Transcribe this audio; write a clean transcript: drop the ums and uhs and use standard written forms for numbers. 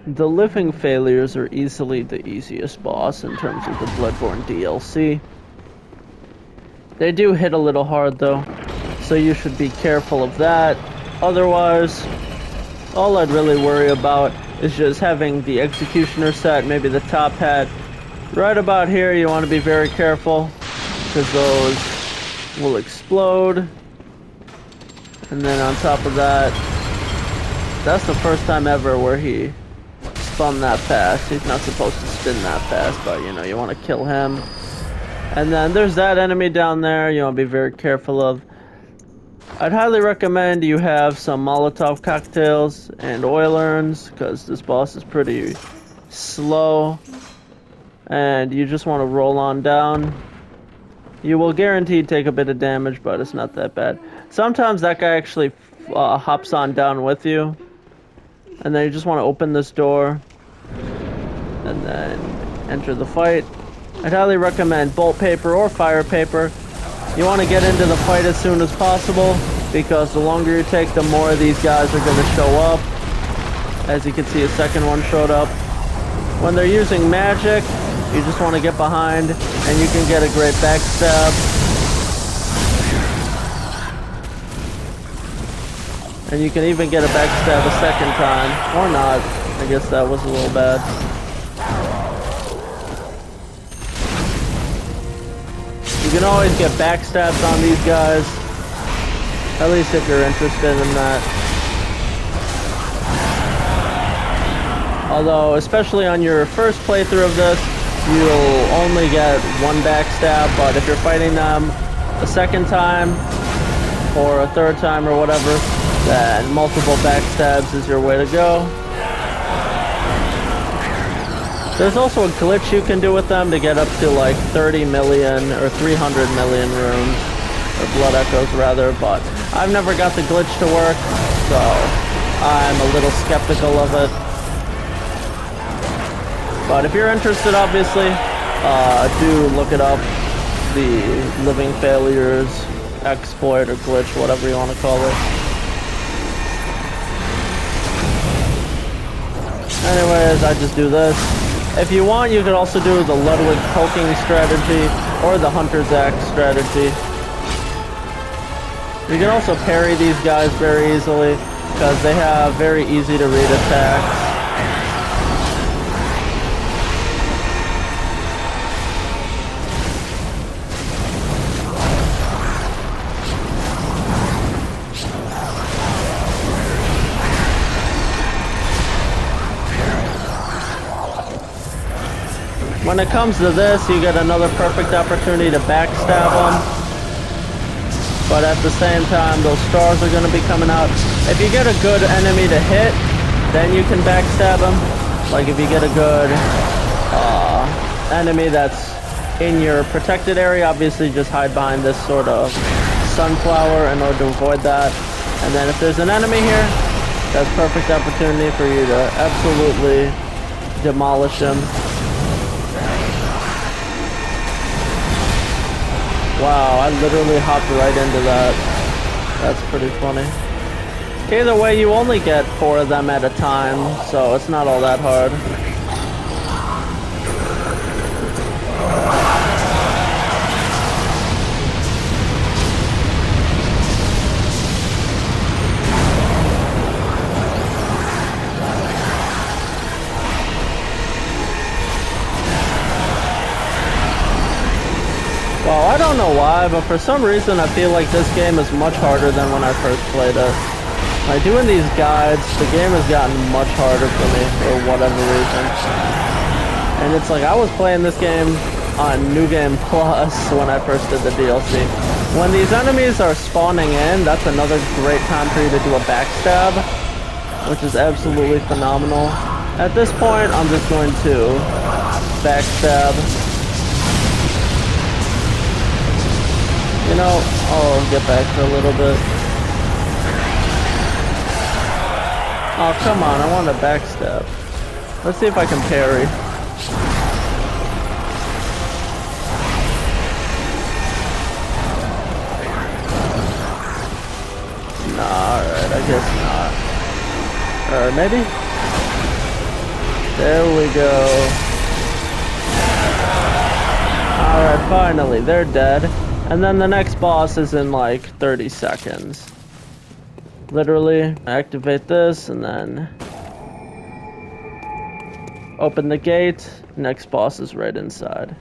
The living failures are easily the easiest boss in terms of the Bloodborne DLC. They do hit a little hard though, so you should be careful of that. Otherwise, all I'd really worry about is just having the executioner set, maybe the top hat. Right about here, you want to be very careful, because those will explode. And then on top of that, that's the first time ever where he spun that fast. He's not supposed to spin that fast, but you know, you want to kill him. And then there's that enemy down there you want to be very careful of. I'd highly recommend you have some Molotov cocktails and oil urns, because this boss is pretty slow. And you just want to roll on down. You will guaranteed take a bit of damage, but it's not that bad. Sometimes that guy actually hops on down with you. And then you just want to open this door. And then enter the fight. I'd highly recommend bolt paper or fire paper. You want to get into the fight as soon as possible, because the longer you take, the more of these guys are going to show up. As you can see, a second one showed up. When they're using magic, you just want to get behind, and you can get a great backstab. And you can even get a backstab a second time, or not. I guess that was a little bad. You can always get backstabs on these guys, at least if you're interested in that. Although, especially on your first playthrough of this, you'll only get one backstab, but if you're fighting them a second time, or a third time or whatever, then multiple backstabs is your way to go. There's also a glitch you can do with them to get up to like 30 million or 300 million runes, or blood echoes rather, but I've never got the glitch to work, so I'm a little skeptical of it. But if you're interested, obviously, do look it up, the Living Failures exploit or glitch, whatever you want to call it. Anyways, I just do this. If you want, you could also do the Ludwig poking strategy or the Hunter's Axe strategy. You can also parry these guys very easily because they have very easy to read attacks. When it comes to this, you get another perfect opportunity to backstab them. But at the same time, those stars are going to be coming out. If you get a good enemy to hit, then you can backstab them. Like if you get a good enemy that's in your protected area, obviously just hide behind this sort of sunflower in order to avoid that. And then if there's an enemy here, that's perfect opportunity for you to absolutely demolish him. Wow, I literally hopped right into that. That's pretty funny. Either way, you only get 4 of them at a time, so it's not all that hard. Well, I don't know why, but for some reason I feel like this game is much harder than when I first played it. Like, doing these guides, the game has gotten much harder for me for whatever reason. And it's like, I was playing this game on New Game Plus when I first did the DLC. When these enemies are spawning in, that's another great time for you to do a backstab, which is absolutely phenomenal. At this point, I'm just going to backstab. You know, I'll get back for a little bit. Oh, come on, I want a backstab. Let's see if I can parry. Nah, alright, I guess not. Or maybe? There we go. Alright, finally, they're dead. And then the next boss is in like 30 seconds. Literally, activate this and then open the gate. Next boss is right inside.